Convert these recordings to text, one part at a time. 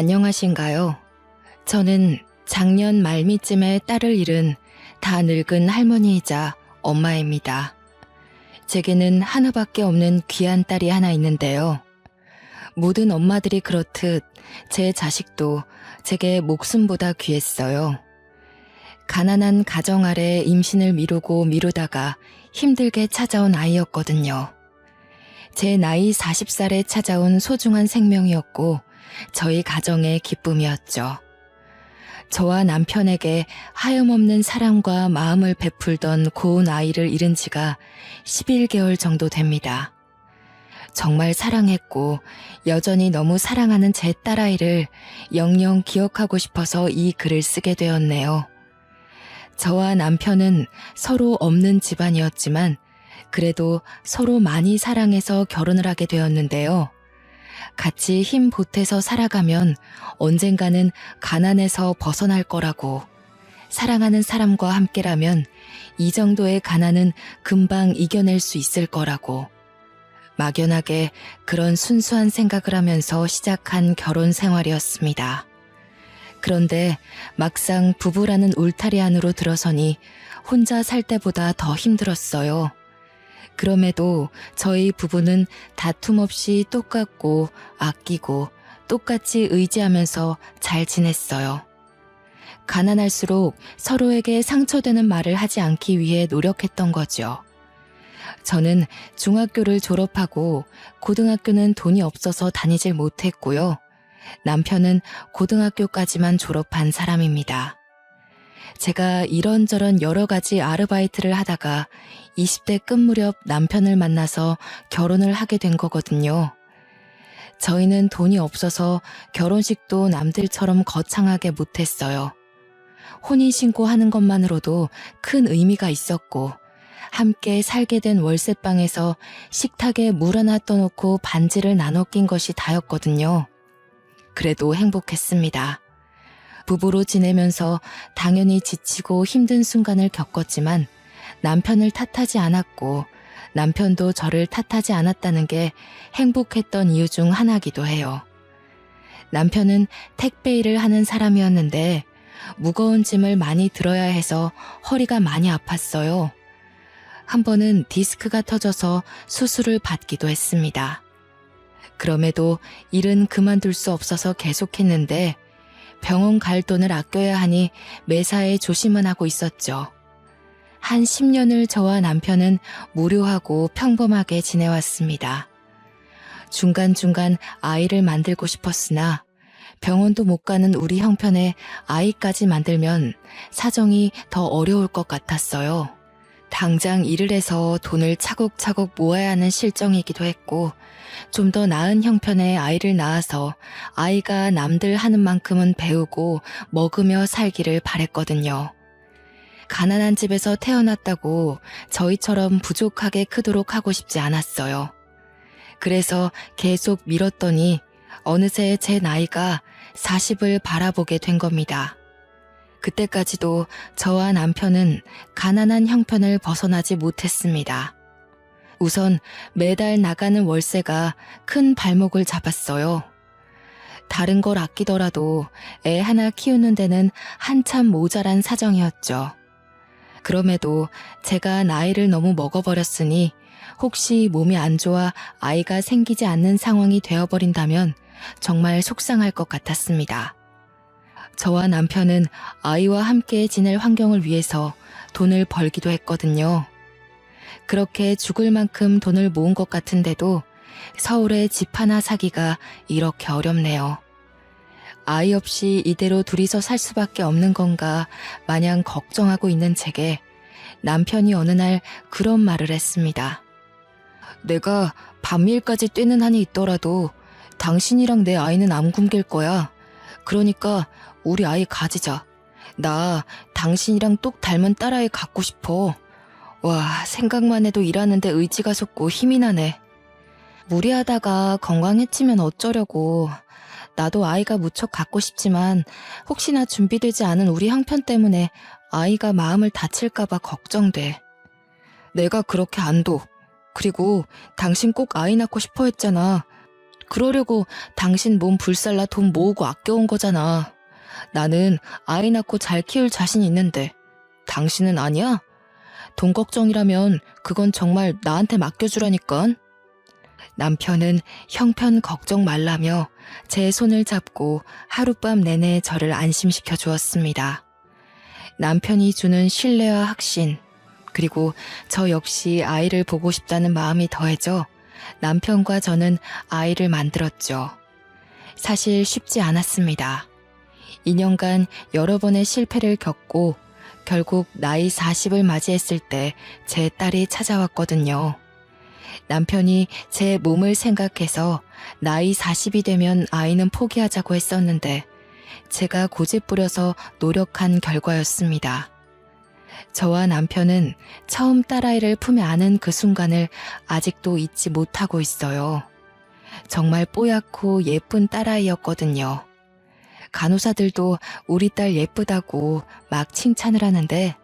안녕하신가요? 저는 작년 말미쯤에 딸을 잃은 다 늙은 할머니이자 엄마입니다. 제게는 하나밖에 없는 귀한 딸이 하나 있는데요. 모든 엄마들이 그렇듯 제 자식도 제게 목숨보다 귀했어요. 가난한 가정 아래 임신을 미루고 미루다가 힘들게 찾아온 아이였거든요. 제 나이 40살에 찾아온 소중한 생명이었고 저희 가정의 기쁨이었죠. 저와 남편에게 하염없는 사랑과 마음을 베풀던 고운 아이를 잃은 지가 11개월 정도 됩니다. 정말 사랑했고 여전히 너무 사랑하는 제 딸아이를 영영 기억하고 싶어서 이 글을 쓰게 되었네요. 저와 남편은 서로 없는 집안이었지만 그래도 서로 많이 사랑해서 결혼을 하게 되었는데요. 같이 힘 보태서 살아가면 언젠가는 가난에서 벗어날 거라고, 사랑하는 사람과 함께라면 이 정도의 가난은 금방 이겨낼 수 있을 거라고, 막연하게 그런 순수한 생각을 하면서 시작한 결혼 생활이었습니다. 그런데 막상 부부라는 울타리 안으로 들어서니 혼자 살 때보다 더 힘들었어요. 그럼에도 저희 부부는 다툼 없이 똑같고 아끼고 똑같이 의지하면서 잘 지냈어요. 가난할수록 서로에게 상처되는 말을 하지 않기 위해 노력했던 거죠. 저는 중학교를 졸업하고 고등학교는 돈이 없어서 다니질 못했고요. 남편은 고등학교까지만 졸업한 사람입니다. 제가 이런저런 여러 가지 아르바이트를 하다가 20대 끝 무렵 남편을 만나서 결혼을 하게 된 거거든요. 저희는 돈이 없어서 결혼식도 남들처럼 거창하게 못했어요. 혼인신고하는 것만으로도 큰 의미가 있었고 함께 살게 된 월세방에서 식탁에 물 하나 떠놓고 반지를 나눠 낀 것이 다였거든요. 그래도 행복했습니다. 부부로 지내면서 당연히 지치고 힘든 순간을 겪었지만 남편을 탓하지 않았고 남편도 저를 탓하지 않았다는 게 행복했던 이유 중 하나이기도 해요. 남편은 택배 일을 하는 사람이었는데 무거운 짐을 많이 들어야 해서 허리가 많이 아팠어요. 한 번은 디스크가 터져서 수술을 받기도 했습니다. 그럼에도 일은 그만둘 수 없어서 계속했는데 병원 갈 돈을 아껴야 하니 매사에 조심은 하고 있었죠. 한 10년을 저와 남편은 무료하고 평범하게 지내왔습니다. 중간중간 아이를 만들고 싶었으나 병원도 못 가는 우리 형편에 아이까지 만들면 사정이 더 어려울 것 같았어요. 당장 일을 해서 돈을 차곡차곡 모아야 하는 실정이기도 했고 좀 더 나은 형편의 아이를 낳아서 아이가 남들 하는 만큼은 배우고 먹으며 살기를 바랬거든요. 가난한 집에서 태어났다고 저희처럼 부족하게 크도록 하고 싶지 않았어요. 그래서 계속 미뤘더니 어느새 제 나이가 40을 바라보게 된 겁니다. 그때까지도 저와 남편은 가난한 형편을 벗어나지 못했습니다. 우선 매달 나가는 월세가 큰 발목을 잡았어요. 다른 걸 아끼더라도 애 하나 키우는 데는 한참 모자란 사정이었죠. 그럼에도 제가 나이를 너무 먹어버렸으니 혹시 몸이 안 좋아 아이가 생기지 않는 상황이 되어버린다면 정말 속상할 것 같았습니다. 저와 남편은 아이와 함께 지낼 환경을 위해서 돈을 벌기도 했거든요. 그렇게 죽을 만큼 돈을 모은 것 같은데도 서울에 집 하나 사기가 이렇게 어렵네요. 아이 없이 이대로 둘이서 살 수밖에 없는 건가 마냥 걱정하고 있는 제게 남편이 어느 날 그런 말을 했습니다. 내가 밤일까지 뛰는 한이 있더라도 당신이랑 내 아이는 안 굶길 거야. 그러니까 우리 아이 가지자. 나 당신이랑 똑 닮은 딸아이 갖고 싶어. 와, 생각만 해도 일하는데 의지가 솟고 힘이 나네. 무리하다가 건강해지면 어쩌려고. 나도 아이가 무척 갖고 싶지만 혹시나 준비되지 않은 우리 형편 때문에 아이가 마음을 다칠까봐 걱정돼. 내가 그렇게 안 둬. 그리고 당신 꼭 아이 낳고 싶어 했잖아. 그러려고 당신 몸 불살라 돈 모으고 아껴온 거잖아. 나는 아이 낳고 잘 키울 자신 있는데 당신은 아니야? 돈 걱정이라면 그건 정말 나한테 맡겨주라니깐. 남편은 형편 걱정 말라며 제 손을 잡고 하룻밤 내내 저를 안심시켜 주었습니다. 남편이 주는 신뢰와 확신, 그리고 저 역시 아이를 보고 싶다는 마음이 더해져 남편과 저는 아이를 만들었죠. 사실 쉽지 않았습니다. 2년간 여러 번의 실패를 겪고 결국 나이 40을 맞이했을 때 제 딸이 찾아왔거든요. 남편이 제 몸을 생각해서 나이 40이 되면 아이는 포기하자고 했었는데 제가 고집부려서 노력한 결과였습니다. 저와 남편은 처음 딸아이를 품에 안은 그 순간을 아직도 잊지 못하고 있어요. 정말 뽀얗고 예쁜 딸아이였거든요. 간호사들도 우리 딸 예쁘다고 막 칭찬을 하는데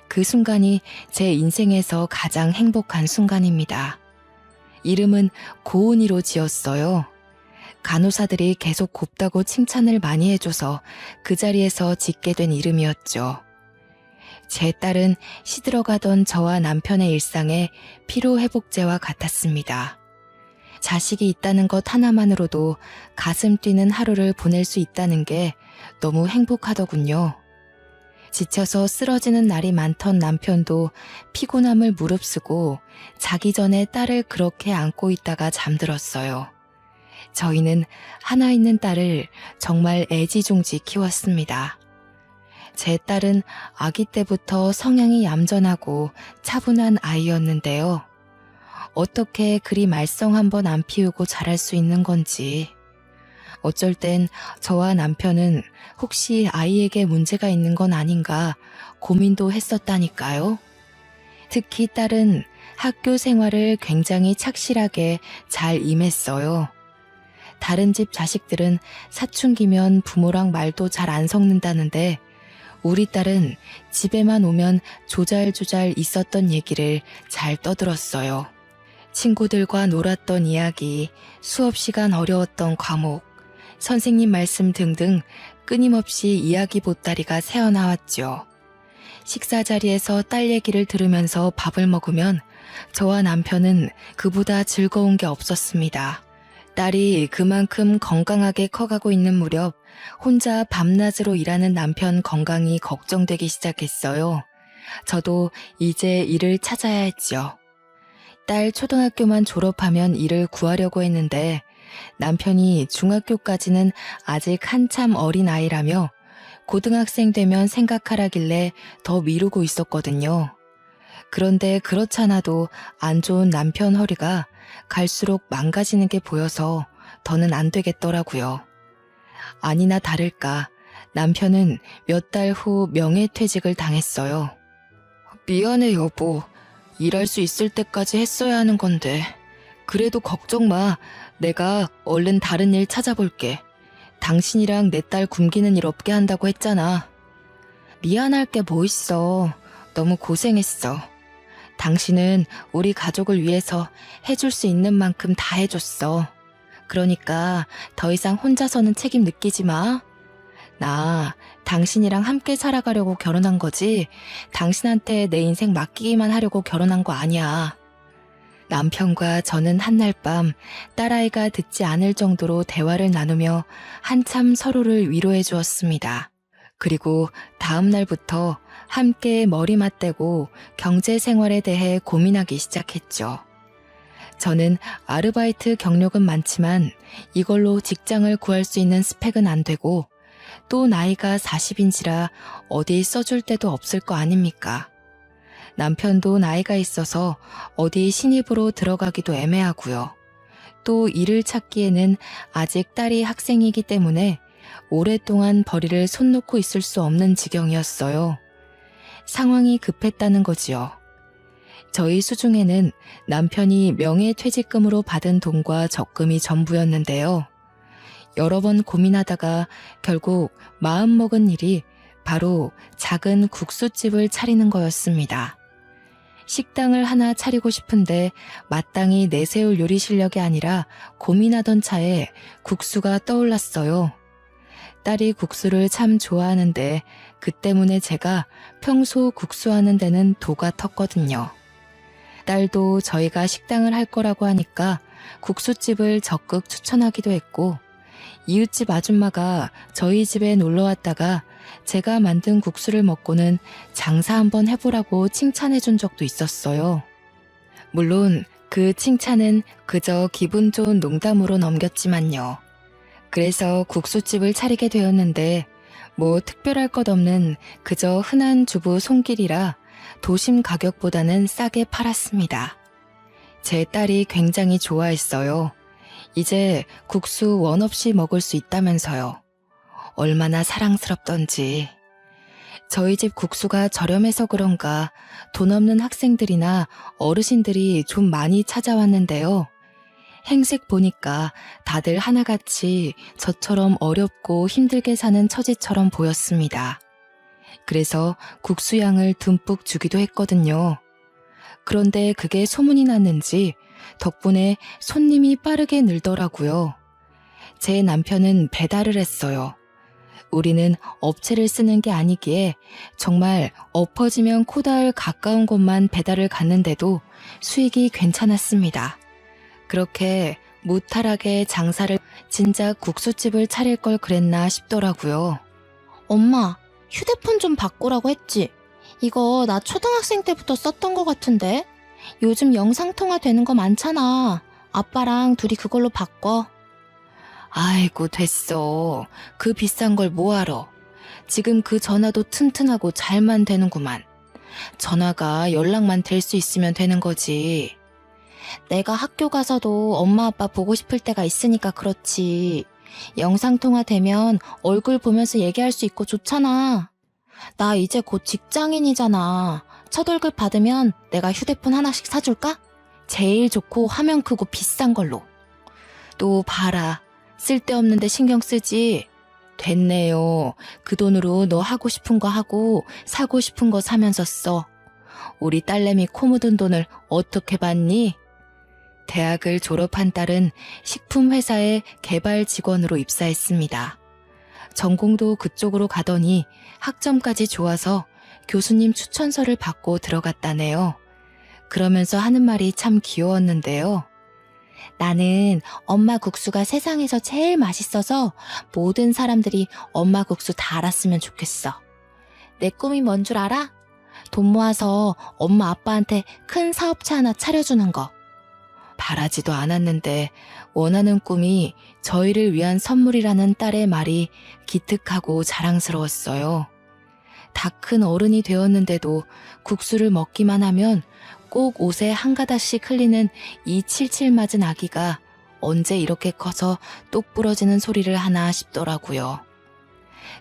그 순간이 제 인생에서 가장 행복한 순간입니다. 이름은 고은이로 지었어요. 간호사들이 계속 곱다고 칭찬을 많이 해줘서 그 자리에서 짓게 된 이름이었죠. 제 딸은 시들어가던 저와 남편의 일상에 피로회복제와 같았습니다. 자식이 있다는 것 하나만으로도 가슴 뛰는 하루를 보낼 수 있다는 게 너무 행복하더군요. 지쳐서 쓰러지는 날이 많던 남편도 피곤함을 무릅쓰고 자기 전에 딸을 그렇게 안고 있다가 잠들었어요. 저희는 하나 있는 딸을 정말 애지중지 키웠습니다. 제 딸은 아기 때부터 성향이 얌전하고 차분한 아이였는데요. 어떻게 그리 말썽 한번 안 피우고 자랄 수 있는 건지. 어쩔 땐 저와 남편은 혹시 아이에게 문제가 있는 건 아닌가 고민도 했었다니까요. 특히 딸은 학교 생활을 굉장히 착실하게 잘 임했어요. 다른 집 자식들은 사춘기면 부모랑 말도 잘 안 섞는다는데 우리 딸은 집에만 오면 조잘조잘 있었던 얘기를 잘 떠들었어요. 친구들과 놀았던 이야기, 수업 시간 어려웠던 과목, 선생님 말씀 등등 끊임없이 이야기 보따리가 새어나왔죠. 식사 자리에서 딸 얘기를 들으면서 밥을 먹으면 저와 남편은 그보다 즐거운 게 없었습니다. 딸이 그만큼 건강하게 커가고 있는 무렵 혼자 밤낮으로 일하는 남편 건강이 걱정되기 시작했어요. 저도 이제 일을 찾아야 했죠. 딸 초등학교만 졸업하면 일을 구하려고 했는데 남편이 중학교까지는 아직 한참 어린 아이라며 고등학생 되면 생각하라길래 더 미루고 있었거든요. 그런데 그렇잖아도 안 좋은 남편 허리가 갈수록 망가지는 게 보여서 더는 안 되겠더라고요. 아니나 다를까 남편은 몇 달 후 명예퇴직을 당했어요. 미안해 여보. 일할 수 있을 때까지 했어야 하는 건데. 그래도 걱정 마. 내가 얼른 다른 일 찾아볼게. 당신이랑 내 딸 굶기는 일 없게 한다고 했잖아. 미안할 게 뭐 있어. 너무 고생했어. 당신은 우리 가족을 위해서 해줄 수 있는 만큼 다 해줬어. 그러니까 더 이상 혼자서는 책임 느끼지 마. 나 당신이랑 함께 살아가려고 결혼한 거지 당신한테 내 인생 맡기기만 하려고 결혼한 거 아니야. 남편과 저는 한날 밤 딸아이가 듣지 않을 정도로 대화를 나누며 한참 서로를 위로해 주었습니다. 그리고 다음 날부터 함께 머리 맞대고 경제 생활에 대해 고민하기 시작했죠. 저는 아르바이트 경력은 많지만 이걸로 직장을 구할 수 있는 스펙은 안 되고 또 나이가 40인지라 어디 써줄 데도 없을 거 아닙니까? 남편도 나이가 있어서 어디 신입으로 들어가기도 애매하고요. 또 일을 찾기에는 아직 딸이 학생이기 때문에 오랫동안 벌이를 손 놓고 있을 수 없는 지경이었어요. 상황이 급했다는 거지요. 저희 수중에는 남편이 명예퇴직금으로 받은 돈과 적금이 전부였는데요. 여러 번 고민하다가 결국 마음먹은 일이 바로 작은 국수집을 차리는 거였습니다. 식당을 하나 차리고 싶은데 마땅히 내세울 요리 실력이 아니라 고민하던 차에 국수가 떠올랐어요. 딸이 국수를 참 좋아하는데 그 때문에 제가 평소 국수하는 데는 도가 텄거든요. 딸도 저희가 식당을 할 거라고 하니까 국수집을 적극 추천하기도 했고, 이웃집 아줌마가 저희 집에 놀러 왔다가 제가 만든 국수를 먹고는 장사 한번 해보라고 칭찬해 준 적도 있었어요. 물론 그 칭찬은 그저 기분 좋은 농담으로 넘겼지만요. 그래서 국수집을 차리게 되었는데 뭐 특별할 것 없는 그저 흔한 주부 손길이라 도심 가격보다는 싸게 팔았습니다. 제 딸이 굉장히 좋아했어요. 이제 국수 원 없이 먹을 수 있다면서요. 얼마나 사랑스럽던지. 저희 집 국수가 저렴해서 그런가 돈 없는 학생들이나 어르신들이 좀 많이 찾아왔는데요. 행색 보니까 다들 하나같이 저처럼 어렵고 힘들게 사는 처지처럼 보였습니다. 그래서 국수양을 듬뿍 주기도 했거든요. 그런데 그게 소문이 났는지 덕분에 손님이 빠르게 늘더라고요. 제 남편은 배달을 했어요. 우리는 업체를 쓰는 게 아니기에 정말 엎어지면 코다할 가까운 곳만 배달을 갔는데도 수익이 괜찮았습니다. 그렇게 무탈하게 장사를 진작 국수집을 차릴 걸 그랬나 싶더라고요. 엄마, 휴대폰 좀 바꾸라고 했지? 이거 나 초등학생 때부터 썼던 거 같은데? 요즘 영상통화 되는 거 많잖아. 아빠랑 둘이 그걸로 바꿔. 아이고 됐어. 그 비싼 걸 뭐하러. 지금 그 전화도 튼튼하고 잘만 되는구만. 전화가 연락만 될 수 있으면 되는 거지. 내가 학교 가서도 엄마 아빠 보고 싶을 때가 있으니까 그렇지. 영상통화 되면 얼굴 보면서 얘기할 수 있고 좋잖아. 나 이제 곧 직장인이잖아. 첫 월급 받으면 내가 휴대폰 하나씩 사줄까? 제일 좋고 화면 크고 비싼 걸로. 또 봐라. 쓸데없는데 신경 쓰지. 됐네요. 그 돈으로 너 하고 싶은 거 하고 사고 싶은 거 사면서 써. 우리 딸내미 코 묻은 돈을 어떻게 받니? 대학을 졸업한 딸은 식품회사의 개발 직원으로 입사했습니다. 전공도 그쪽으로 가더니 학점까지 좋아서 교수님 추천서를 받고 들어갔다네요. 그러면서 하는 말이 참 귀여웠는데요. 나는 엄마 국수가 세상에서 제일 맛있어서 모든 사람들이 엄마 국수 다 알았으면 좋겠어. 내 꿈이 뭔 줄 알아? 돈 모아서 엄마 아빠한테 큰 사업체 하나 차려주는 거. 바라지도 않았는데 원하는 꿈이 저희를 위한 선물이라는 딸의 말이 기특하고 자랑스러웠어요. 다 큰 어른이 되었는데도 국수를 먹기만 하면 꼭 옷에 한 가닥씩 흘리는 이 칠칠 맞은 아기가 언제 이렇게 커서 똑 부러지는 소리를 하나 싶더라고요.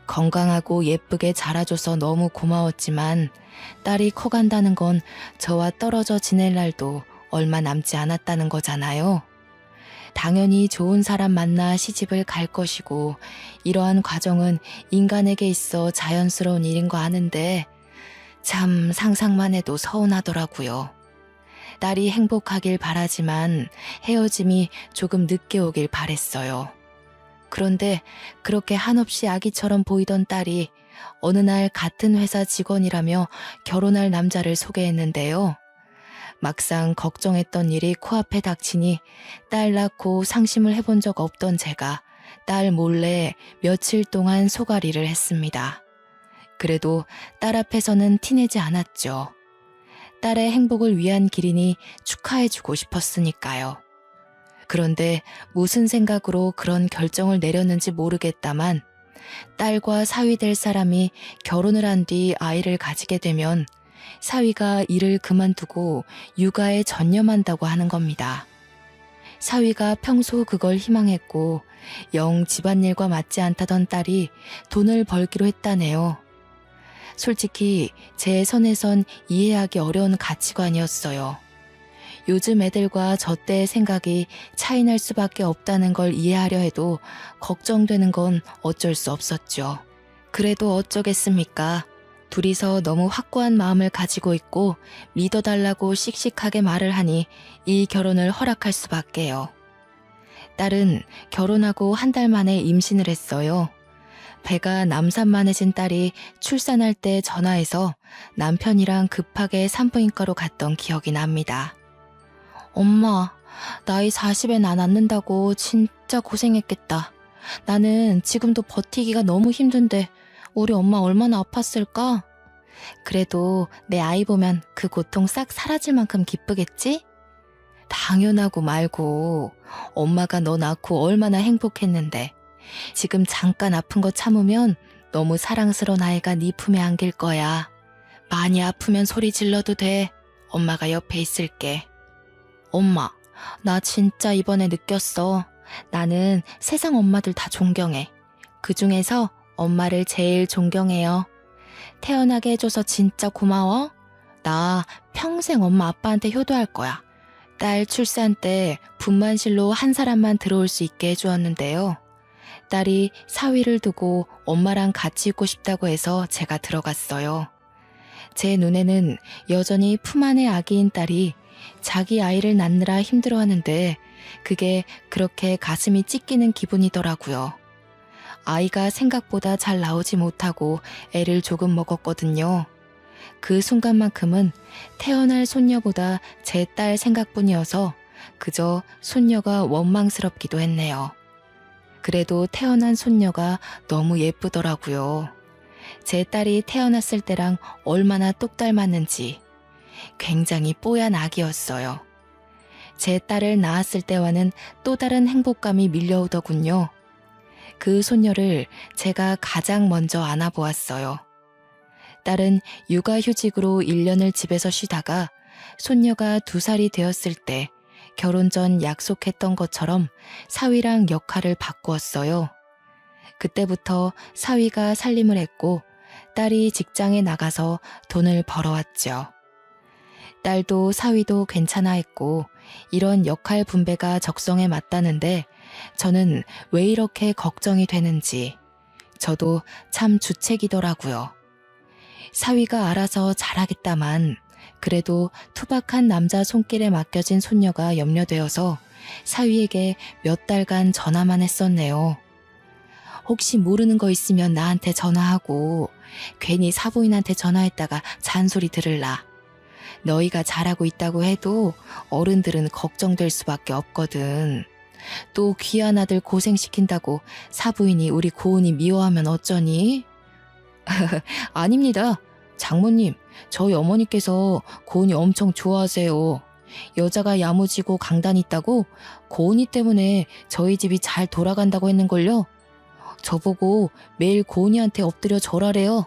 건강하고 예쁘게 자라줘서 너무 고마웠지만 딸이 커간다는 건 저와 떨어져 지낼 날도 얼마 남지 않았다는 거잖아요. 당연히 좋은 사람 만나 시집을 갈 것이고 이러한 과정은 인간에게 있어 자연스러운 일인 거 아는데 참 상상만 해도 서운하더라고요. 딸이 행복하길 바라지만 헤어짐이 조금 늦게 오길 바랬어요. 그런데 그렇게 한없이 아기처럼 보이던 딸이 어느 날 같은 회사 직원이라며 결혼할 남자를 소개했는데요. 막상 걱정했던 일이 코앞에 닥치니 딸 낳고 상심을 해본 적 없던 제가 딸 몰래 며칠 동안 소가리를 했습니다. 그래도 딸 앞에서는 티내지 않았죠. 딸의 행복을 위한 길이니 축하해주고 싶었으니까요. 그런데 무슨 생각으로 그런 결정을 내렸는지 모르겠다만 딸과 사위 될 사람이 결혼을 한 뒤 아이를 가지게 되면 사위가 일을 그만두고 육아에 전념한다고 하는 겁니다. 사위가 평소 그걸 희망했고 영 집안일과 맞지 않다던 딸이 돈을 벌기로 했다네요. 솔직히 제 선에선 이해하기 어려운 가치관이었어요. 요즘 애들과 저 때의 생각이 차이날 수밖에 없다는 걸 이해하려 해도 걱정되는 건 어쩔 수 없었죠. 그래도 어쩌겠습니까? 둘이서 너무 확고한 마음을 가지고 있고 믿어달라고 씩씩하게 말을 하니 이 결혼을 허락할 수밖에요. 딸은 결혼하고 한 달 만에 임신을 했어요. 배가 남산만해진 딸이 출산할 때 전화해서 남편이랑 급하게 산부인과로 갔던 기억이 납니다. 엄마, 나이 40에 나 낳는다고 진짜 고생했겠다. 나는 지금도 버티기가 너무 힘든데 우리 엄마 얼마나 아팠을까? 그래도 내 아이 보면 그 고통 싹 사라질 만큼 기쁘겠지? 당연하고 말고 엄마가 너 낳고 얼마나 행복했는데 지금 잠깐 아픈 거 참으면 너무 사랑스러운 아이가 네 품에 안길 거야. 많이 아프면 소리 질러도 돼. 엄마가 옆에 있을게. 엄마, 나 진짜 이번에 느꼈어. 나는 세상 엄마들 다 존경해. 그중에서 엄마를 제일 존경해요. 태어나게 해줘서 진짜 고마워. 나 평생 엄마 아빠한테 효도할 거야. 딸 출산 때 분만실로 한 사람만 들어올 수 있게 해주었는데요. 딸이 사위를 두고 엄마랑 같이 있고 싶다고 해서 제가 들어갔어요. 제 눈에는 여전히 품 안의 아기인 딸이 자기 아이를 낳느라 힘들어하는데 그게 그렇게 가슴이 찢기는 기분이더라고요. 아이가 생각보다 잘 나오지 못하고 애를 조금 먹었거든요. 그 순간만큼은 태어날 손녀보다 제 딸 생각뿐이어서 그저 손녀가 원망스럽기도 했네요. 그래도 태어난 손녀가 너무 예쁘더라고요. 제 딸이 태어났을 때랑 얼마나 똑 닮았는지 굉장히 뽀얀 아기였어요. 제 딸을 낳았을 때와는 또 다른 행복감이 밀려오더군요. 그 손녀를 제가 가장 먼저 안아보았어요. 딸은 육아휴직으로 1년을 집에서 쉬다가 손녀가 2살이 되었을 때 결혼 전 약속했던 것처럼 사위랑 역할을 바꾸었어요. 그때부터 사위가 살림을 했고 딸이 직장에 나가서 돈을 벌어왔죠. 딸도 사위도 괜찮아 했고 이런 역할 분배가 적성에 맞다는데 저는 왜 이렇게 걱정이 되는지 저도 참 주책이더라고요. 사위가 알아서 잘하겠다만 그래도 투박한 남자 손길에 맡겨진 손녀가 염려되어서 사위에게 몇 달간 전화만 했었네요. 혹시 모르는 거 있으면 나한테 전화하고 괜히 사부인한테 전화했다가 잔소리 들을라. 너희가 잘하고 있다고 해도 어른들은 걱정될 수밖에 없거든. 또 귀한 아들 고생시킨다고 사부인이 우리 고은이 미워하면 어쩌니? 아닙니다. 장모님, 저희 어머니께서 고은이 엄청 좋아하세요. 여자가 야무지고 강단 있다고 고은이 때문에 저희 집이 잘 돌아간다고 했는걸요. 저보고 매일 고은이한테 엎드려 절하래요.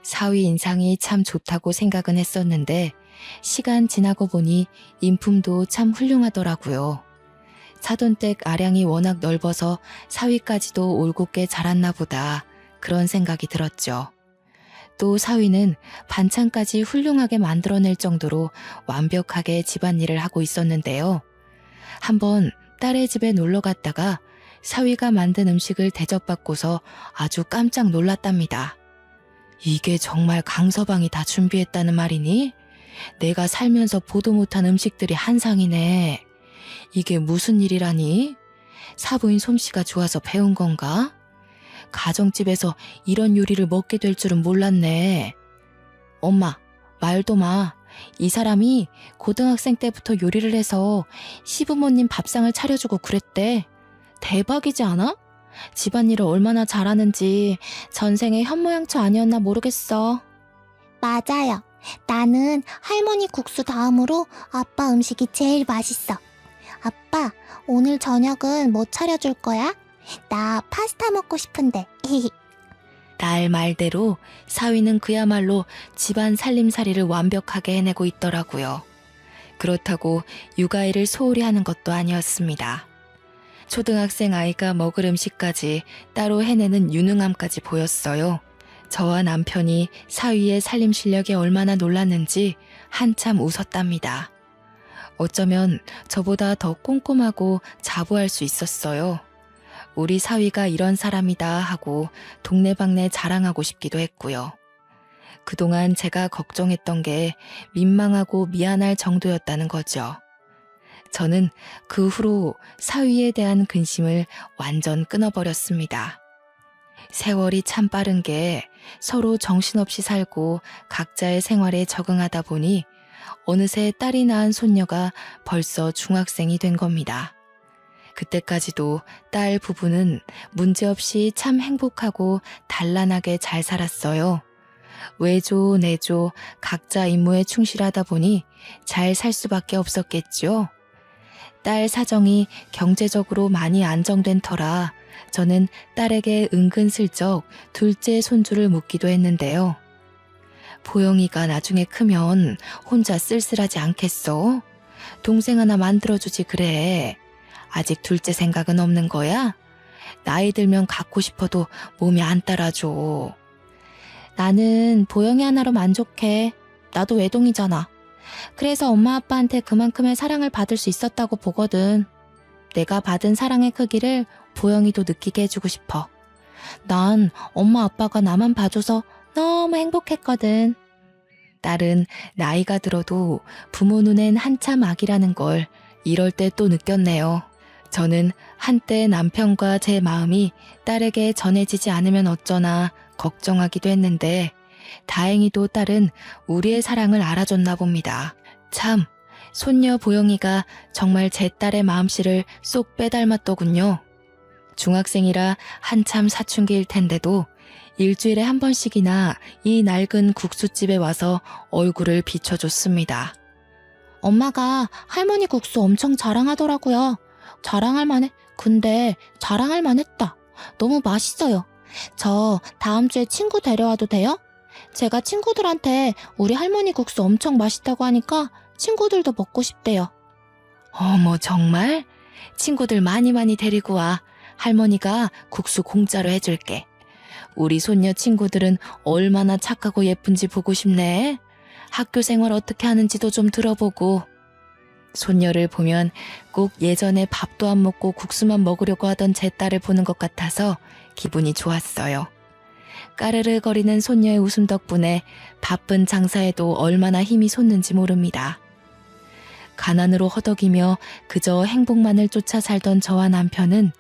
사위 인상이 참 좋다고 생각은 했었는데 시간 지나고 보니 인품도 참 훌륭하더라고요. 사돈댁 아량이 워낙 넓어서 사위까지도 올곧게 자랐나 보다 그런 생각이 들었죠. 또 사위는 반찬까지 훌륭하게 만들어낼 정도로 완벽하게 집안일을 하고 있었는데요. 한번 딸의 집에 놀러 갔다가 사위가 만든 음식을 대접받고서 아주 깜짝 놀랐답니다. 이게 정말 강서방이 다 준비했다는 말이니? 내가 살면서 보도 못한 음식들이 한상이네. 이게 무슨 일이라니? 사부인 솜씨가 좋아서 배운 건가? 가정집에서 이런 요리를 먹게 될 줄은 몰랐네. 엄마, 말도 마. 이 사람이 고등학생 때부터 요리를 해서 시부모님 밥상을 차려주고 그랬대. 대박이지 않아? 집안일을 얼마나 잘하는지 전생에 현모양처 아니었나 모르겠어. 맞아요. 나는 할머니 국수 다음으로 아빠 음식이 제일 맛있어. 아빠, 오늘 저녁은 뭐 차려줄 거야? 나 파스타 먹고 싶은데. 딸 말대로 사위는 그야말로 집안 살림살이를 완벽하게 해내고 있더라고요. 그렇다고 육아일을 소홀히 하는 것도 아니었습니다. 초등학생 아이가 먹을 음식까지 따로 해내는 유능함까지 보였어요. 저와 남편이 사위의 살림 실력에 얼마나 놀랐는지 한참 웃었답니다. 어쩌면 저보다 더 꼼꼼하고 자부할 수 있었어요. 우리 사위가 이런 사람이다 하고 동네방네 자랑하고 싶기도 했고요. 그동안 제가 걱정했던 게 민망하고 미안할 정도였다는 거죠. 저는 그 후로 사위에 대한 근심을 완전 끊어버렸습니다. 세월이 참 빠른 게 서로 정신없이 살고 각자의 생활에 적응하다 보니 어느새 딸이 낳은 손녀가 벌써 중학생이 된 겁니다. 그때까지도 딸 부부는 문제없이 참 행복하고 단란하게 잘 살았어요. 외조, 내조 각자 임무에 충실하다 보니 잘 살 수밖에 없었겠죠. 딸 사정이 경제적으로 많이 안정된 터라 저는 딸에게 은근슬쩍 둘째 손주를 묻기도 했는데요. 보영이가 나중에 크면 혼자 쓸쓸하지 않겠어? 동생 하나 만들어주지 그래. 아직 둘째 생각은 없는 거야? 나이 들면 갖고 싶어도 몸이 안 따라줘. 나는 보영이 하나로 만족해. 나도 외동이잖아. 그래서 엄마 아빠한테 그만큼의 사랑을 받을 수 있었다고 보거든. 내가 받은 사랑의 크기를 보영이도 느끼게 해주고 싶어. 난 엄마 아빠가 나만 봐줘서 너무 행복했거든. 딸은 나이가 들어도 부모 눈엔 한참 아기라는 걸 이럴 때 또 느꼈네요. 저는 한때 남편과 제 마음이 딸에게 전해지지 않으면 어쩌나 걱정하기도 했는데 다행히도 딸은 우리의 사랑을 알아줬나 봅니다. 참, 손녀 보영이가 정말 제 딸의 마음씨를 쏙 빼닮았더군요. 중학생이라 한참 사춘기일 텐데도 일주일에 한 번씩이나 이 낡은 국수집에 와서 얼굴을 비춰줬습니다. 엄마가 할머니 국수 엄청 자랑하더라고요. 자랑할 만해. 근데 자랑할 만했다. 너무 맛있어요. 저 다음 주에 친구 데려와도 돼요? 제가 친구들한테 우리 할머니 국수 엄청 맛있다고 하니까 친구들도 먹고 싶대요. 어머, 정말? 친구들 많이 데리고 와. 할머니가 국수 공짜로 해줄게. 우리 손녀 친구들은 얼마나 착하고 예쁜지 보고 싶네. 학교 생활 어떻게 하는지도 좀 들어보고. 손녀를 보면 꼭 예전에 밥도 안 먹고 국수만 먹으려고 하던 제 딸을 보는 것 같아서 기분이 좋았어요. 까르르거리는 손녀의 웃음 덕분에 바쁜 장사에도 얼마나 힘이 솟는지 모릅니다. 가난으로 허덕이며 그저 행복만을 쫓아 살던 저와 남편은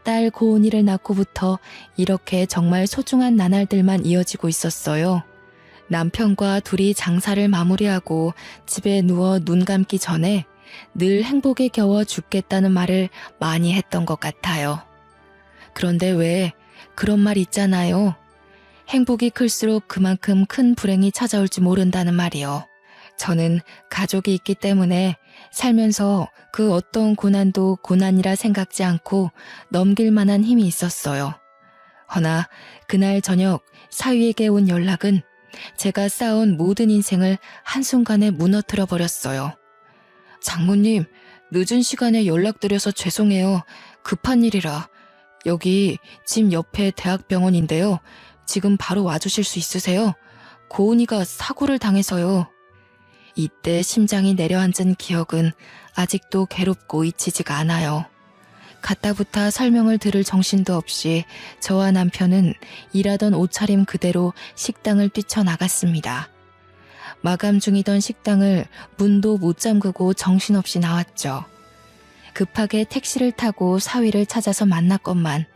딸 고은이를 낳고부터 이렇게 정말 소중한 나날들만 이어지고 있었어요. 남편과 둘이 장사를 마무리하고 집에 누워 눈 감기 전에 늘 행복에 겨워 죽겠다는 말을 많이 했던 것 같아요. 그런데 왜 그런 말 있잖아요. 행복이 클수록 그만큼 큰 불행이 찾아올지 모른다는 말이요. 저는 가족이 있기 때문에 살면서 그 어떤 고난도 고난이라 생각지 않고 넘길 만한 힘이 있었어요. 허나 그날 저녁 사위에게 온 연락은 제가 쌓아온 모든 인생을 한순간에 무너뜨려 버렸어요. 장모님, 늦은 시간에 연락드려서 죄송해요. 급한 일이라. 여기 집 옆에 대학병원인데요. 지금 바로 와주실 수 있으세요? 고은이가 사고를 당해서요. 이때 심장이 내려앉은 기억은 아직도 괴롭고 잊히지가 않아요. 가타부타 설명을 들을 정신도 없이 저와 남편은 일하던 옷차림 그대로 식당을 뛰쳐나갔습니다. 마감 중이던 식당을 문도 못 잠그고 정신없이 나왔죠. 급하게 택시를 타고 사위를 찾아서 만났건만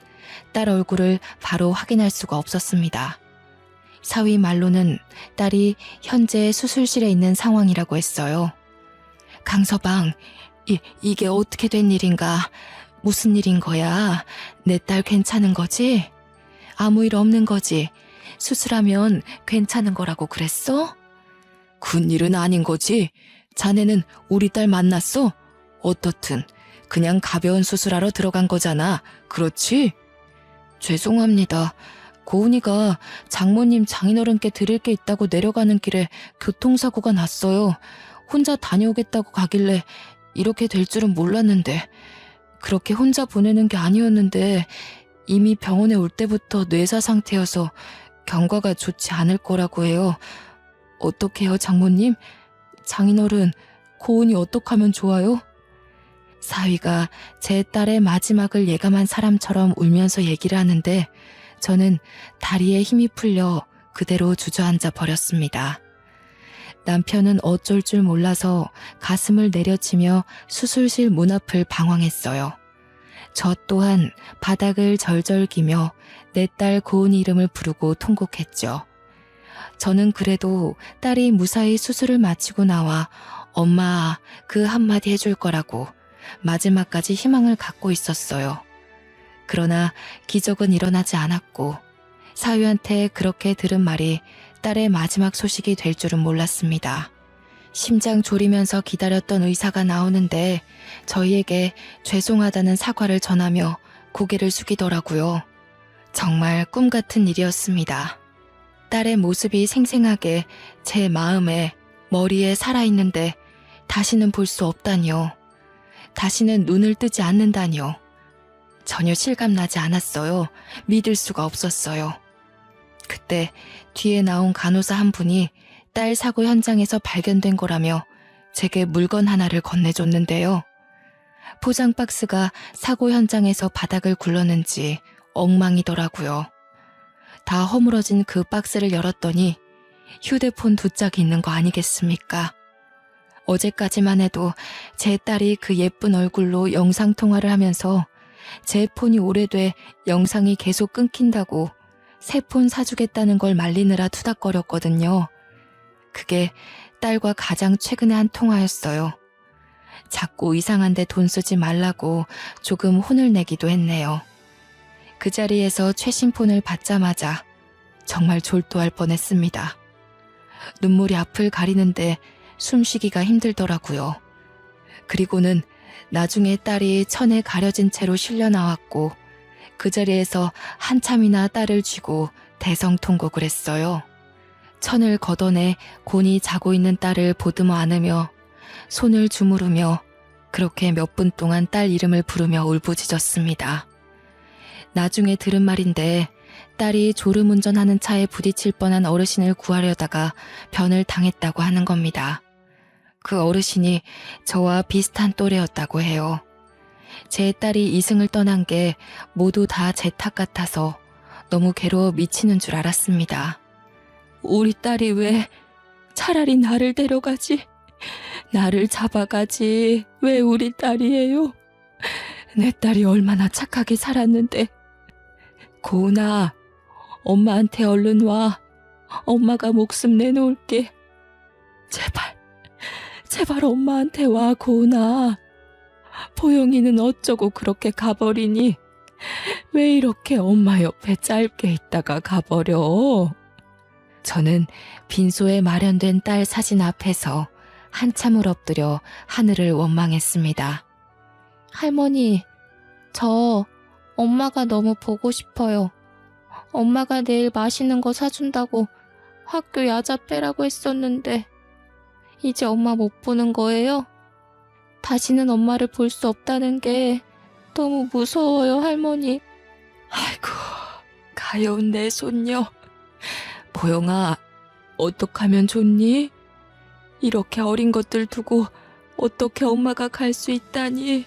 딸 얼굴을 바로 확인할 수가 없었습니다. 사위 말로는 딸이 현재 수술실에 있는 상황이라고 했어요. 강서방, 이게 어떻게 된 일인가? 무슨 일인 거야? 내 딸 괜찮은 거지? 아무 일 없는 거지? 수술하면 괜찮은 거라고 그랬어? 큰일은 아닌 거지? 자네는 우리 딸 만났어? 어떻든 그냥 가벼운 수술하러 들어간 거잖아. 그렇지? 죄송합니다. 고은이가 장모님 장인어른께 드릴 게 있다고 내려가는 길에 교통사고가 났어요. 혼자 다녀오겠다고 가길래 이렇게 될 줄은 몰랐는데 그렇게 혼자 보내는 게 아니었는데 이미 병원에 올 때부터 뇌사 상태여서 경과가 좋지 않을 거라고 해요. 어떡해요, 장모님? 장인어른, 고은이 어떡하면 좋아요? 사위가 제 딸의 마지막을 예감한 사람처럼 울면서 얘기를 하는데 저는 다리에 힘이 풀려 그대로 주저앉아 버렸습니다. 남편은 어쩔 줄 몰라서 가슴을 내려치며 수술실 문 앞을 방황했어요. 저 또한 바닥을 절절 기며 내 딸 고은이 이름을 부르고 통곡했죠. 저는 그래도 딸이 무사히 수술을 마치고 나와 엄마 그 한마디 해줄 거라고 마지막까지 희망을 갖고 있었어요. 그러나 기적은 일어나지 않았고 사위한테 그렇게 들은 말이 딸의 마지막 소식이 될 줄은 몰랐습니다. 심장 졸이면서 기다렸던 의사가 나오는데 저희에게 죄송하다는 사과를 전하며 고개를 숙이더라고요. 정말 꿈 같은 일이었습니다. 딸의 모습이 생생하게 제 마음에, 머리에 살아있는데 다시는 볼 수 없다니요. 다시는 눈을 뜨지 않는다니요. 전혀 실감나지 않았어요. 믿을 수가 없었어요. 그때 뒤에 나온 간호사 한 분이 딸 사고 현장에서 발견된 거라며 제게 물건 하나를 건네줬는데요. 포장 박스가 사고 현장에서 바닥을 굴렀는지 엉망이더라고요. 다 허물어진 그 박스를 열었더니 휴대폰 2짝이 있는 거 아니겠습니까? 어제까지만 해도 제 딸이 그 예쁜 얼굴로 영상통화를 하면서 제 폰이 오래돼 영상이 계속 끊긴다고 새 폰 사주겠다는 걸 말리느라 투닥거렸거든요. 그게 딸과 가장 최근에 한 통화였어요. 자꾸 이상한데 돈 쓰지 말라고 조금 혼을 내기도 했네요. 그 자리에서 최신 폰을 받자마자 정말 졸도할 뻔했습니다. 눈물이 앞을 가리는데 숨쉬기가 힘들더라고요. 그리고는 나중에 딸이 천에 가려진 채로 실려 나왔고 그 자리에서 한참이나 딸을 쥐고 대성통곡을 했어요. 천을 걷어내 곤히 자고 있는 딸을 보듬어 안으며 손을 주무르며 그렇게 몇 분 동안 딸 이름을 부르며 울부짖었습니다. 나중에 들은 말인데 딸이 졸음운전하는 차에 부딪힐 뻔한 어르신을 구하려다가 변을 당했다고 하는 겁니다. 그 어르신이 저와 비슷한 또래였다고 해요. 제 딸이 이승을 떠난 게 모두 다 제 탓 같아서 너무 괴로워 미치는 줄 알았습니다. 우리 딸이 왜 차라리 나를 데려가지? 나를 잡아가지. 왜 우리 딸이에요? 내 딸이 얼마나 착하게 살았는데. 고은아, 엄마한테 얼른 와. 엄마가 목숨 내놓을게. 제발 엄마한테 와, 고은아. 보영이는 어쩌고 그렇게 가버리니? 왜 이렇게 엄마 옆에 짧게 있다가 가버려? 저는 빈소에 마련된 딸 사진 앞에서 한참을 엎드려 하늘을 원망했습니다. 할머니, 저 엄마가 너무 보고 싶어요. 엄마가 내일 맛있는 거 사준다고 학교 야자 빼라고 했었는데 이제 엄마 못 보는 거예요? 다시는 엄마를 볼 수 없다는 게 너무 무서워요, 할머니. 아이고, 가여운 내 손녀. 보영아, 어떡하면 좋니? 이렇게 어린 것들 두고 어떻게 엄마가 갈 수 있다니.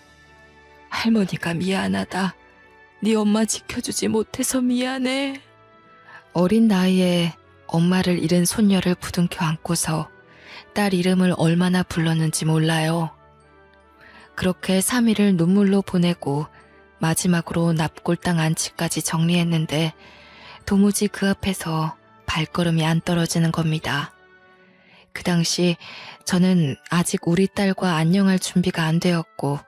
할머니가 미안하다. 네 엄마 지켜주지 못해서 미안해. 어린 나이에 엄마를 잃은 손녀를 부둥켜 안고서 딸 이름을 얼마나 불렀는지 몰라요. 그렇게 3일을 눈물로 보내고 마지막으로 납골당 안치까지 정리했는데 도무지 그 앞에서 발걸음이 안 떨어지는 겁니다. 그 당시 저는 아직 우리 딸과 안녕할 준비가 안 되었고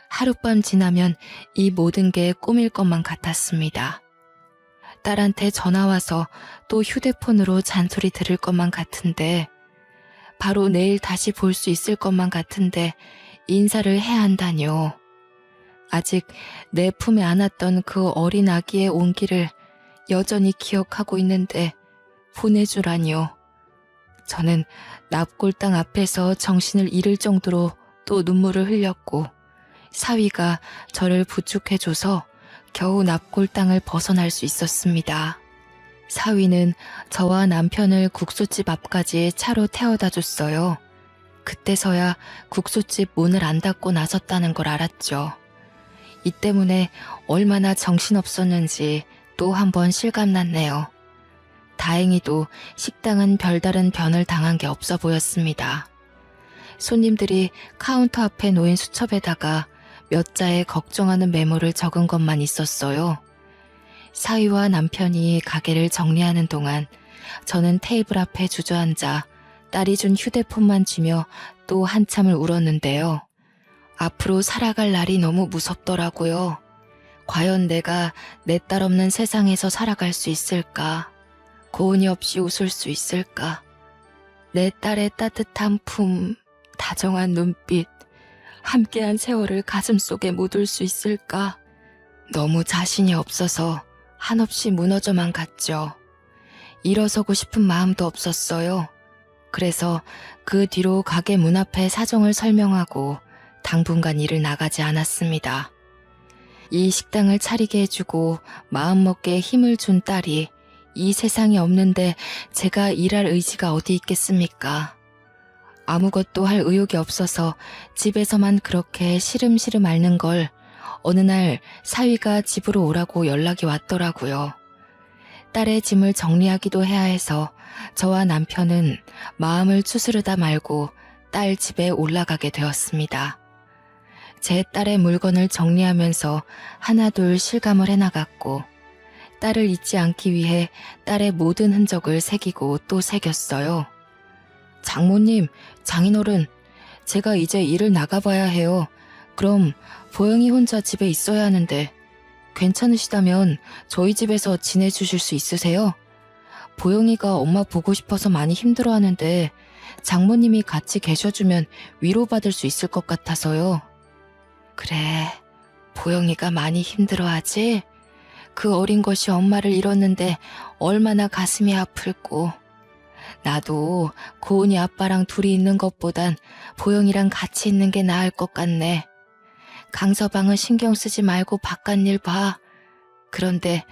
하룻밤 지나면 이 모든 게 꿈일 것만 같았습니다. 딸한테 전화와서 또 휴대폰으로 잔소리 들을 것만 같은데 바로 내일 다시 볼 수 있을 것만 같은데 인사를 해야 한다뇨. 아직 내 품에 안았던 그 어린 아기의 온기를 여전히 기억하고 있는데 보내주라뇨. 저는 납골당 앞에서 정신을 잃을 정도로 또 눈물을 흘렸고 사위가 저를 부축해줘서 겨우 납골당을 벗어날 수 있었습니다. 사위는 저와 남편을 국수집 앞까지 차로 태워다 줬어요. 그때서야 국수집 문을 안 닫고 나섰다는 걸 알았죠. 이 때문에 얼마나 정신없었는지 또 한 번 실감났네요. 다행히도 식당은 별다른 변을 당한 게 없어 보였습니다. 손님들이 카운터 앞에 놓인 수첩에다가 몇 자의 걱정하는 메모를 적은 것만 있었어요. 사위와 남편이 가게를 정리하는 동안 저는 테이블 앞에 주저앉아 딸이 준 휴대폰만 쥐며 또 한참을 울었는데요. 앞으로 살아갈 날이 너무 무섭더라고요. 과연 내가 내 딸 없는 세상에서 살아갈 수 있을까? 고은이 없이 웃을 수 있을까? 내 딸의 따뜻한 품, 다정한 눈빛, 함께한 세월을 가슴속에 묻을 수 있을까? 너무 자신이 없어서 한없이 무너져만 갔죠. 일어서고 싶은 마음도 없었어요. 그래서 그 뒤로 가게 문 앞에 사정을 설명하고 당분간 일을 나가지 않았습니다. 이 식당을 차리게 해주고 마음먹기에 힘을 준 딸이 이 세상에 없는데 제가 일할 의지가 어디 있겠습니까? 아무것도 할 의욕이 없어서 집에서만 그렇게 시름시름 앓는 걸 어느 날 사위가 집으로 오라고 연락이 왔더라고요. 딸의 짐을 정리하기도 해야 해서 저와 남편은 마음을 추스르다 말고 딸 집에 올라가게 되었습니다. 제 딸의 물건을 정리하면서 하나둘 실감을 해나갔고 딸을 잊지 않기 위해 딸의 모든 흔적을 새기고 또 새겼어요. 장모님, 장인어른, 제가 이제 일을 나가봐야 해요. 그럼 보영이 혼자 집에 있어야 하는데 괜찮으시다면 저희 집에서 지내주실 수 있으세요? 보영이가 엄마 보고 싶어서 많이 힘들어하는데 장모님이 같이 계셔주면 위로받을 수 있을 것 같아서요. 그래, 보영이가 많이 힘들어하지? 그 어린 것이 엄마를 잃었는데 얼마나 가슴이 아플고. 나도 고은이 아빠랑 둘이 있는 것보단 보영이랑 같이 있는 게 나을 것 같네. 강서방은 신경 쓰지 말고 바깥일 봐. 그런데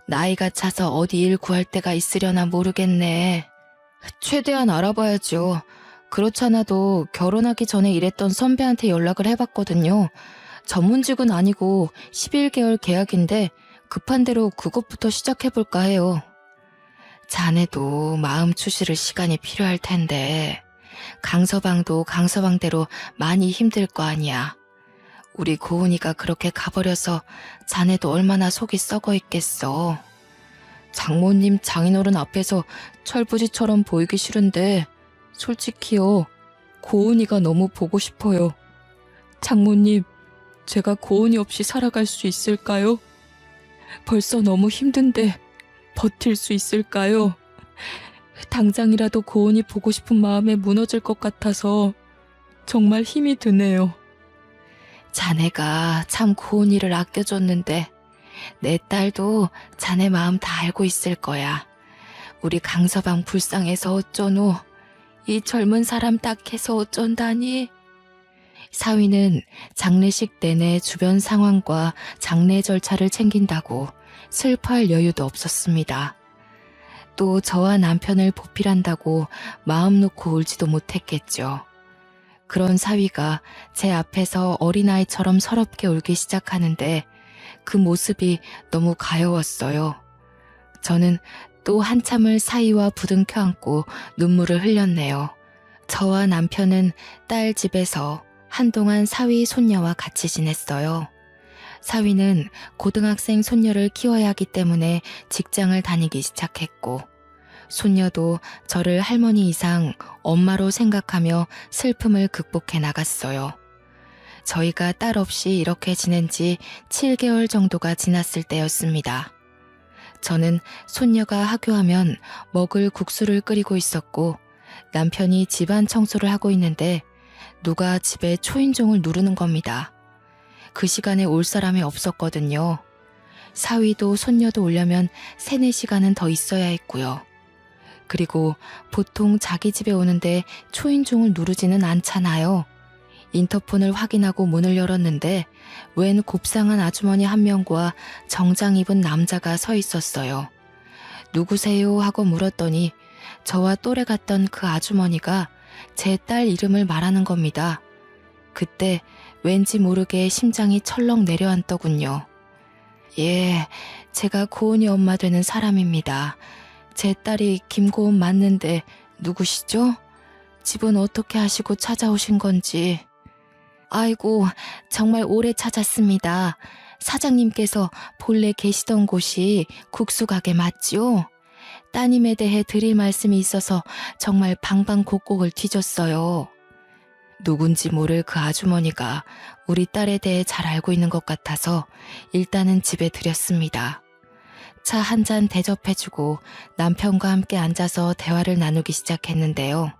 나이가 차서 어디 일 구할 데가 있으려나 모르겠네. 최대한 알아봐야죠. 그렇잖아도 결혼하기 전에 일했던 선배한테 연락을 해봤거든요. 전문직은 아니고 11개월 계약인데 급한 대로 그것부터 시작해볼까 해요. 자네도 마음 추스를 시간이 필요할 텐데 강서방도 강서방대로 많이 힘들 거 아니야. 우리 고은이가 그렇게 가버려서 자네도 얼마나 속이 썩어 있겠어. 장모님 장인어른 앞에서 철부지처럼 보이기 싫은데 솔직히요, 고은이가 너무 보고 싶어요. 장모님, 제가 고은이 없이 살아갈 수 있을까요? 벌써 너무 힘든데 버틸 수 있을까요? 당장이라도 고은이 보고 싶은 마음에 무너질 것 같아서 정말 힘이 드네요. 자네가 참 고은이를 아껴줬는데 내 딸도 자네 마음 다 알고 있을 거야. 우리 강서방 불쌍해서 어쩌노. 이 젊은 사람 딱해서 어쩐다니. 사위는 장례식 내내 주변 상황과 장례 절차를 챙긴다고 슬퍼할 여유도 없었습니다. 또 저와 남편을 보필한다고 마음 놓고 울지도 못했겠죠. 그런 사위가 제 앞에서 어린아이처럼 서럽게 울기 시작하는데 그 모습이 너무 가여웠어요. 저는 또 한참을 사위와 부둥켜 안고 눈물을 흘렸네요. 저와 남편은 딸 집에서 한동안 사위 손녀와 같이 지냈어요. 사위는 고등학생 손녀를 키워야 하기 때문에 직장을 다니기 시작했고 손녀도 저를 할머니 이상 엄마로 생각하며 슬픔을 극복해 나갔어요. 저희가 딸 없이 이렇게 지낸 지 7개월 정도가 지났을 때였습니다. 저는 손녀가 하교하면 먹을 국수를 끓이고 있었고 남편이 집안 청소를 하고 있는데 누가 집에 초인종을 누르는 겁니다. 그 시간에 올 사람이 없었거든요. 사위도 손녀도 오려면 3-4시간은 더 있어야 했고요. 그리고 보통 자기 집에 오는데 초인종을 누르지는 않잖아요. 인터폰을 확인하고 문을 열었는데 웬 곱상한 아주머니 한 명과 정장 입은 남자가 서 있었어요. 누구세요? 하고 물었더니 저와 또래 같던 그 아주머니가 제 딸 이름을 말하는 겁니다. 그때 왠지 모르게 심장이 철렁 내려앉더군요. 예, 제가 고은이 엄마 되는 사람입니다. 제 딸이 김고은 맞는데 누구시죠? 집은 어떻게 하시고 찾아오신 건지. 아이고, 정말 오래 찾았습니다. 사장님께서 본래 계시던 곳이 국수가게 맞지요? 따님에 대해 드릴 말씀이 있어서 정말 방방곡곡을 뒤졌어요. 누군지 모를 그 아주머니가 우리 딸에 대해 잘 알고 있는 것 같아서 일단은 집에 들였습니다. 차 한 잔 대접해주고 남편과 함께 앉아서 대화를 나누기 시작했는데요.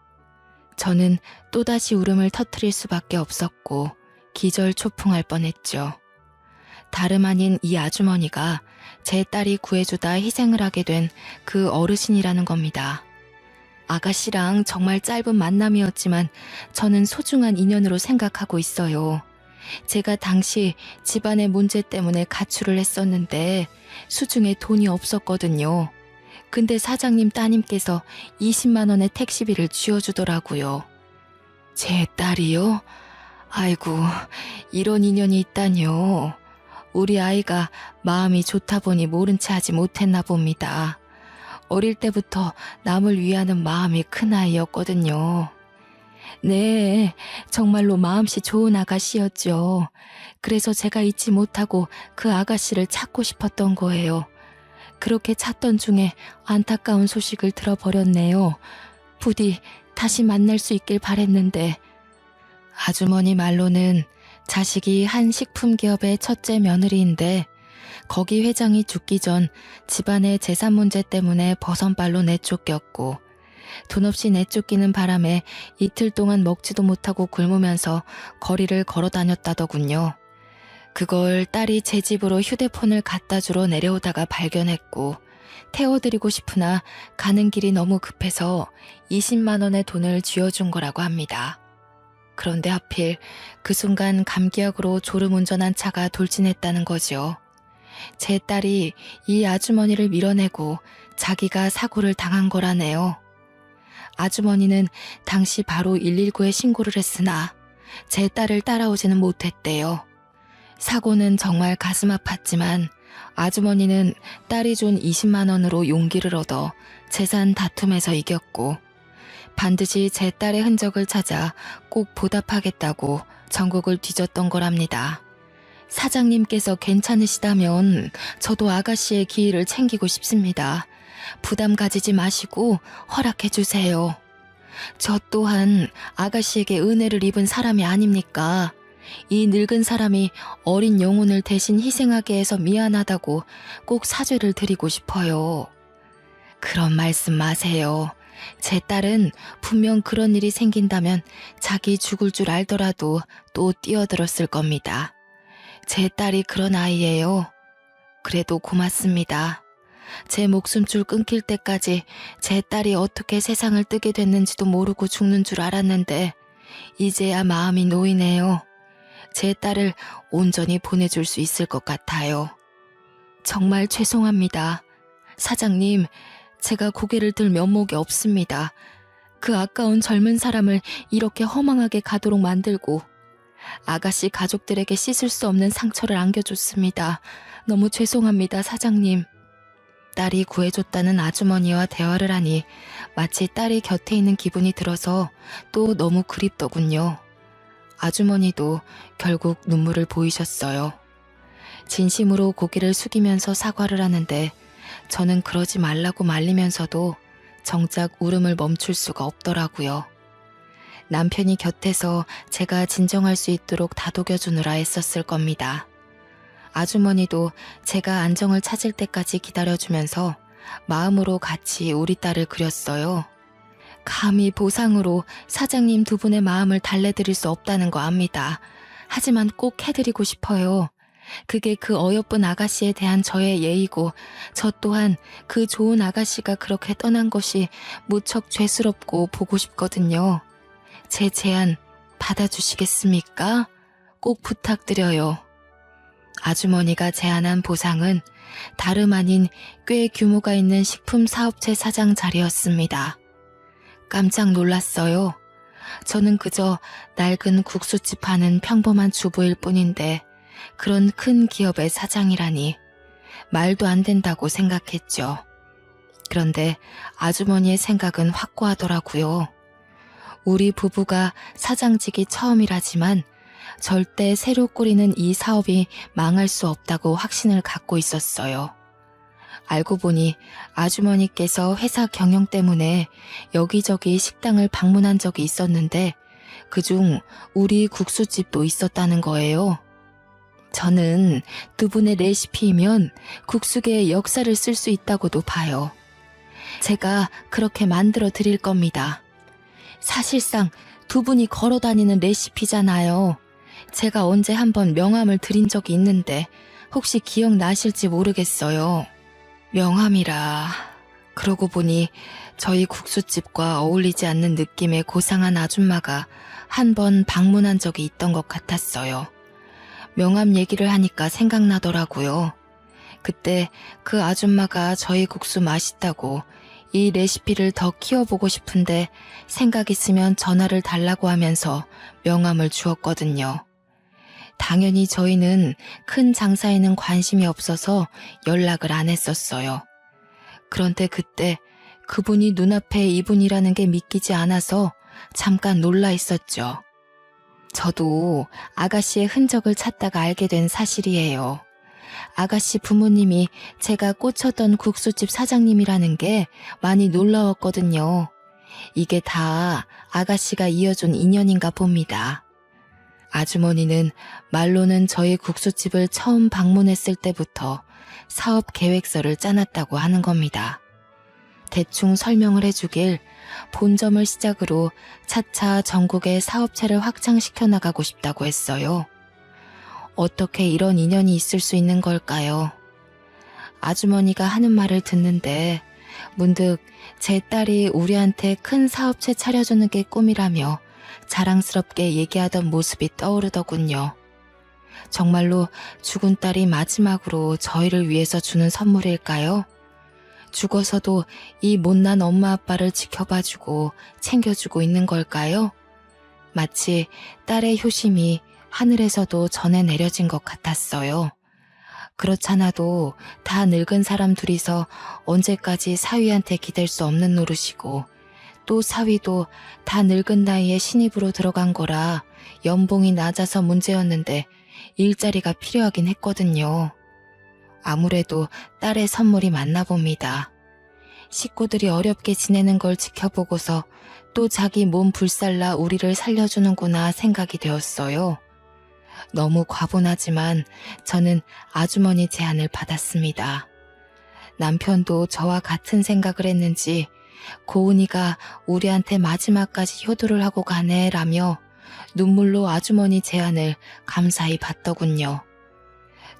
저는 또다시 울음을 터뜨릴 수밖에 없었고 기절초풍할 뻔했죠. 다름 아닌 이 아주머니가 제 딸이 구해주다 희생을 하게 된 그 어르신이라는 겁니다. 아가씨랑 정말 짧은 만남이었지만 저는 소중한 인연으로 생각하고 있어요. 제가 당시 집안의 문제 때문에 가출을 했었는데 수중에 돈이 없었거든요. 근데 사장님 따님께서 20만 원의 택시비를 쥐어주더라고요. 제 딸이요? 아이고, 이런 인연이 있다뇨. 우리 아이가 마음이 좋다 보니 모른 체 하지 못했나 봅니다. 어릴 때부터 남을 위하는 마음이 큰 아이였거든요. 네, 정말로 마음씨 좋은 아가씨였죠. 그래서 제가 잊지 못하고 그 아가씨를 찾고 싶었던 거예요. 그렇게 찾던 중에 안타까운 소식을 들어버렸네요. 부디 다시 만날 수 있길 바랬는데. 아주머니 말로는 자식이 한 식품기업의 첫째 며느리인데 거기 회장이 죽기 전 집안의 재산 문제 때문에 버선발로 내쫓겼고 돈 없이 내쫓기는 바람에 이틀 동안 먹지도 못하고 굶으면서 거리를 걸어 다녔다더군요. 그걸 딸이 제 집으로 휴대폰을 갖다 주러 내려오다가 발견했고 태워드리고 싶으나 가는 길이 너무 급해서 20만 원의 돈을 쥐어준 거라고 합니다. 그런데 하필 그 순간 감기약으로 졸음운전한 차가 돌진했다는 거죠. 제 딸이 이 아주머니를 밀어내고 자기가 사고를 당한 거라네요. 아주머니는 당시 바로 119에 신고를 했으나 제 딸을 따라오지는 못했대요. 사고는 정말 가슴 아팠지만 아주머니는 딸이 준 20만 원으로 용기를 얻어 재산 다툼에서 이겼고 반드시 제 딸의 흔적을 찾아 꼭 보답하겠다고 전국을 뒤졌던 거랍니다. 사장님께서 괜찮으시다면 저도 아가씨의 기회를 챙기고 싶습니다. 부담 가지지 마시고 허락해 주세요. 저 또한 아가씨에게 은혜를 입은 사람이 아닙니까? 이 늙은 사람이 어린 영혼을 대신 희생하게 해서 미안하다고 꼭 사죄를 드리고 싶어요. 그런 말씀 마세요. 제 딸은 분명 그런 일이 생긴다면 자기 죽을 줄 알더라도 또 뛰어들었을 겁니다. 제 딸이 그런 아이예요. 그래도 고맙습니다. 제 목숨줄 끊길 때까지 제 딸이 어떻게 세상을 뜨게 됐는지도 모르고 죽는 줄 알았는데 이제야 마음이 놓이네요. 제 딸을 온전히 보내줄 수 있을 것 같아요. 정말 죄송합니다. 사장님, 제가 고개를 들 면목이 없습니다. 그 아까운 젊은 사람을 이렇게 허망하게 가도록 만들고 아가씨 가족들에게 씻을 수 없는 상처를 안겨줬습니다. 너무 죄송합니다, 사장님. 딸이 구해줬다는 아주머니와 대화를 하니 마치 딸이 곁에 있는 기분이 들어서 또 너무 그립더군요. 아주머니도 결국 눈물을 보이셨어요. 진심으로 고개를 숙이면서 사과를 하는데 저는 그러지 말라고 말리면서도 정작 울음을 멈출 수가 없더라고요. 남편이 곁에서 제가 진정할 수 있도록 다독여주느라 애썼을 겁니다. 아주머니도 제가 안정을 찾을 때까지 기다려주면서 마음으로 같이 우리 딸을 그렸어요. 감히 보상으로 사장님 두 분의 마음을 달래드릴 수 없다는 거 압니다. 하지만 꼭 해드리고 싶어요. 그게 그 어여쁜 아가씨에 대한 저의 예의고 저 또한 그 좋은 아가씨가 그렇게 떠난 것이 무척 죄스럽고 보고 싶거든요. 제 제안 받아주시겠습니까? 꼭 부탁드려요. 아주머니가 제안한 보상은 다름 아닌 꽤 규모가 있는 식품 사업체 사장 자리였습니다. 깜짝 놀랐어요. 저는 그저 낡은 국수집 하는 평범한 주부일 뿐인데 그런 큰 기업의 사장이라니 말도 안 된다고 생각했죠. 그런데 아주머니의 생각은 확고하더라고요. 우리 부부가 사장직이 처음이라지만 절대 새로 꾸리는 이 사업이 망할 수 없다고 확신을 갖고 있었어요. 알고 보니 아주머니께서 회사 경영 때문에 여기저기 식당을 방문한 적이 있었는데 그중 우리 국수집도 있었다는 거예요. 저는 두 분의 레시피이면 국수계의 역사를 쓸 수 있다고도 봐요. 제가 그렇게 만들어 드릴 겁니다. 사실상 두 분이 걸어 다니는 레시피잖아요. 제가 언제 한번 명함을 드린 적이 있는데 혹시 기억나실지 모르겠어요. 명함이라. 그러고 보니 저희 국수집과 어울리지 않는 느낌의 고상한 아줌마가 한 번 방문한 적이 있던 것 같았어요. 명함 얘기를 하니까 생각나더라고요. 그때 그 아줌마가 저희 국수 맛있다고 이 레시피를 더 키워보고 싶은데 생각 있으면 전화를 달라고 하면서 명함을 주었거든요. 당연히 저희는 큰 장사에는 관심이 없어서 연락을 안 했었어요. 그런데 그때 그분이 눈앞에 이분이라는 게 믿기지 않아서 잠깐 놀라 있었죠. 저도 아가씨의 흔적을 찾다가 알게 된 사실이에요. 아가씨 부모님이 제가 꽂혔던 국수집 사장님이라는 게 많이 놀라웠거든요. 이게 다 아가씨가 이어준 인연인가 봅니다. 아주머니는 말로는 저희 국수집을 처음 방문했을 때부터 사업 계획서를 짜놨다고 하는 겁니다. 대충 설명을 해주길 본점을 시작으로 차차 전국의 사업체를 확장시켜 나가고 싶다고 했어요. 어떻게 이런 인연이 있을 수 있는 걸까요? 아주머니가 하는 말을 듣는데 문득 제 딸이 우리한테 큰 사업체 차려주는 게 꿈이라며 자랑스럽게 얘기하던 모습이 떠오르더군요. 정말로 죽은 딸이 마지막으로 저희를 위해서 주는 선물일까요? 죽어서도 이 못난 엄마 아빠를 지켜봐주고 챙겨주고 있는 걸까요? 마치 딸의 효심이 하늘에서도 전해 내려진 것 같았어요. 그렇잖아도 다 늙은 사람 둘이서 언제까지 사위한테 기댈 수 없는 노릇이고 또 사위도 다 늙은 나이에 신입으로 들어간 거라 연봉이 낮아서 문제였는데 일자리가 필요하긴 했거든요. 아무래도 딸의 선물이 맞나 봅니다. 식구들이 어렵게 지내는 걸 지켜보고서 또 자기 몸 불살라 우리를 살려주는구나 생각이 되었어요. 너무 과분하지만 저는 아주머니 제안을 받았습니다. 남편도 저와 같은 생각을 했는지 고은이가 우리한테 마지막까지 효도를 하고 가네라며 눈물로 아주머니 제안을 감사히 받더군요.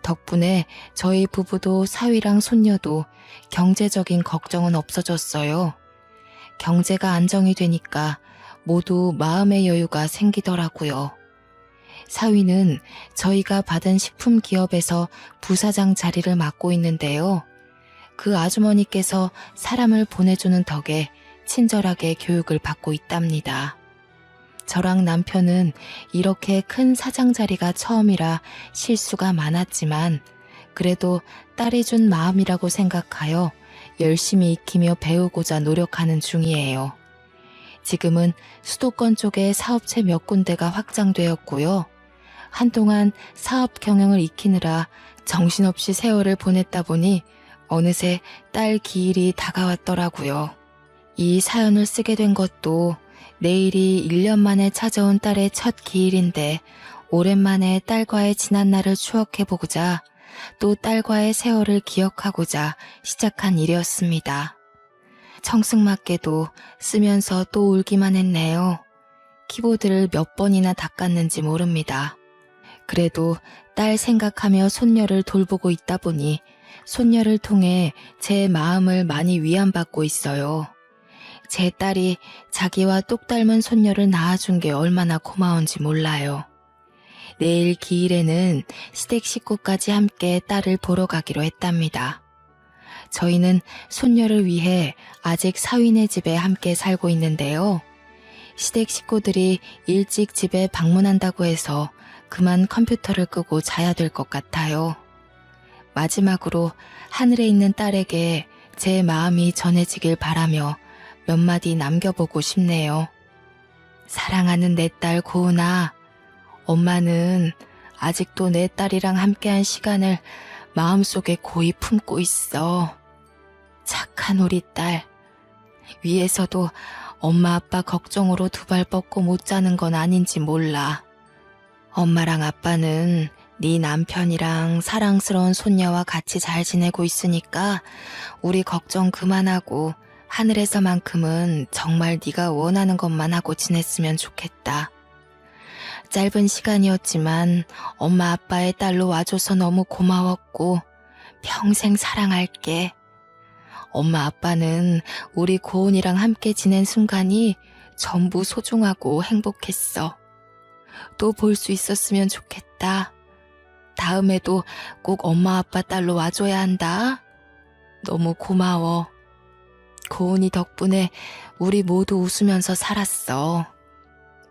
덕분에 저희 부부도 사위랑 손녀도 경제적인 걱정은 없어졌어요. 경제가 안정이 되니까 모두 마음의 여유가 생기더라고요. 사위는 저희가 받은 식품 기업에서 부사장 자리를 맡고 있는데요. 그 아주머니께서 사람을 보내주는 덕에 친절하게 교육을 받고 있답니다. 저랑 남편은 이렇게 큰 사장 자리가 처음이라 실수가 많았지만 그래도 딸이 준 마음이라고 생각하여 열심히 익히며 배우고자 노력하는 중이에요. 지금은 수도권 쪽에 사업체 몇 군데가 확장되었고요. 한동안 사업 경영을 익히느라 정신없이 세월을 보냈다 보니 어느새 딸 기일이 다가왔더라고요. 이 사연을 쓰게 된 것도 내일이 1년 만에 찾아온 딸의 첫 기일인데 오랜만에 딸과의 지난 날을 추억해보고자 또 딸과의 세월을 기억하고자 시작한 일이었습니다. 청승맞게도 쓰면서 또 울기만 했네요. 키보드를 몇 번이나 닦았는지 모릅니다. 그래도 딸 생각하며 손녀를 돌보고 있다 보니 손녀를 통해 제 마음을 많이 위안받고 있어요. 제 딸이 자기와 똑 닮은 손녀를 낳아준 게 얼마나 고마운지 몰라요. 내일 기일에는 시댁 식구까지 함께 딸을 보러 가기로 했답니다. 저희는 손녀를 위해 아직 사위네 집에 함께 살고 있는데요. 시댁 식구들이 일찍 집에 방문한다고 해서 그만 컴퓨터를 끄고 자야 될 것 같아요. 마지막으로 하늘에 있는 딸에게 제 마음이 전해지길 바라며 몇 마디 남겨보고 싶네요. 사랑하는 내 딸 고은아, 엄마는 아직도 내 딸이랑 함께한 시간을 마음속에 고이 품고 있어. 착한 우리 딸. 위에서도 엄마 아빠 걱정으로 두 발 뻗고 못 자는 건 아닌지 몰라. 엄마랑 아빠는 네 남편이랑 사랑스러운 손녀와 같이 잘 지내고 있으니까 우리 걱정 그만하고 하늘에서만큼은 정말 네가 원하는 것만 하고 지냈으면 좋겠다. 짧은 시간이었지만 엄마 아빠의 딸로 와줘서 너무 고마웠고 평생 사랑할게. 엄마 아빠는 우리 고은이랑 함께 지낸 순간이 전부 소중하고 행복했어. 또 볼 수 있었으면 좋겠다. 다음에도 꼭 엄마 아빠 딸로 와줘야 한다. 너무 고마워. 고은이 덕분에 우리 모두 웃으면서 살았어.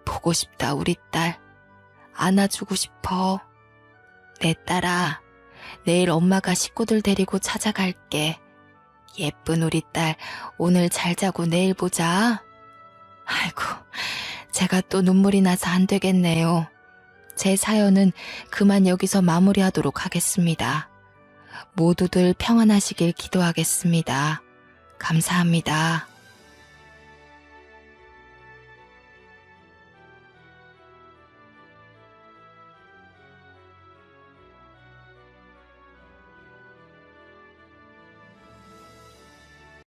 보고 싶다 우리 딸. 안아주고 싶어. 내 딸아, 내일 엄마가 식구들 데리고 찾아갈게. 예쁜 우리 딸, 오늘 잘 자고 내일 보자. 아이고, 제가 또 눈물이 나서 안 되겠네요. 제 사연은 그만 여기서 마무리하도록 하겠습니다. 모두들 평안하시길 기도하겠습니다. 감사합니다.